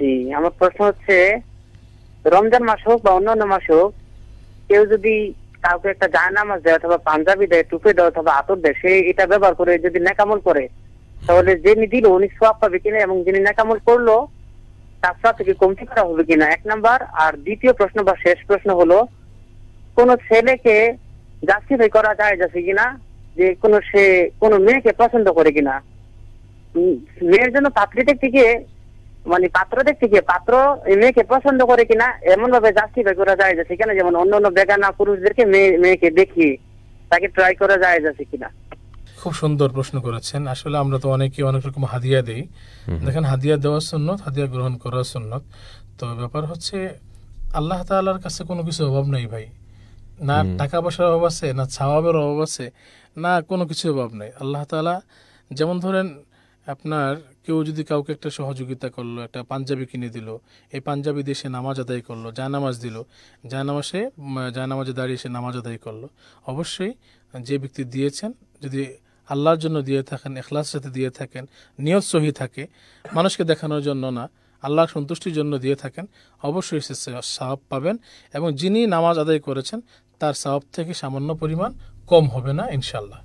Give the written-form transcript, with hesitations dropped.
জি, আমার প্রশ্ন হচ্ছে, রমজান মাস হোক বা অন্যান্য মাস হোক, কেউ যদি কাউকে একটা জায়নামাজ দেয় অথবা পাঞ্জাবি দেয়, টুপি দেয় অথবা আতর দেয়, সে এটা ব্যবহার করে যদি নেকামল করে, তাহলে যিনি দিল উনি সওয়াব পাবে কিনা, এবং যিনি নেকামল করলো তার সওয়াব থেকে কমতি করা হবে কিনা, 1 নাম্বার। আর দ্বিতীয় প্রশ্ন বা শেষ প্রশ্ন হলো, কোন ছেলেকে জাস্টিফাই করা যায় যাচ্ছে কিনা যে সে কোন মেয়েকে পছন্দ করে কিনা। মেয়ের জন্য পাত্রী দেখতে গিয়ে, মানে পাত্র দেখতে গিয়ে পাত্র এই মেয়েকে পছন্দ করে কিনা এমন ভাবে জাস্টিফাই করা যায় যাচ্ছে কিনা, যেমন অন্য অন্য বেগানা পুরুষদেরকে মেয়েকে দেখিয়ে তাকে ট্রাই করা যায় যাচ্ছে কিনা। খুব সুন্দর প্রশ্ন করেছেন। আসলে আমরা তো অনেকে অনেক রকম হাদিয়া দেই। দেখেন, হাদিয়া দেওয়া সুন্নত, হাদিয়া গ্রহণ করা সুন্নত। তো ব্যাপার হচ্ছে, আল্লাহ তাআলার কাছে কোনো কিছু অভাব নেই ভাই। না টাকা পয়সার অভাব আছে, না সওয়াবের অভাব আছে, না কোনো কিছু অভাব নেই। আল্লাহ তাআলা, যেমন ধরেন আপনার কেউ যদি কাউকে একটা সহযোগিতা করলো, একটা পাঞ্জাবি কিনে দিল, এই পাঞ্জাবি দিয়ে সে নামাজ আদায় করলো, জায়নামাজ দিল, জায়নামাজে দাঁড়িয়ে সে নামাজ আদায় করলো, অবশ্যই যে ব্যক্তি দিয়েছেন, যদি আল্লাহর জন্য দিয়ে থাকেন, ইখলাস সাথে দিয়ে থাকেন, নিয়ত সহি থাকে, মানুষকে দেখানোর জন্য না, আল্লাহর সন্তুষ্টির জন্য দিয়ে থাকেন, অবশ্যই সে সওয়াব পাবেন। এবং যিনি নামাজ আদায় করেছেন তার সওয়াব থেকে সামান্য পরিমাণ কম হবে না ইনশাআল্লাহ।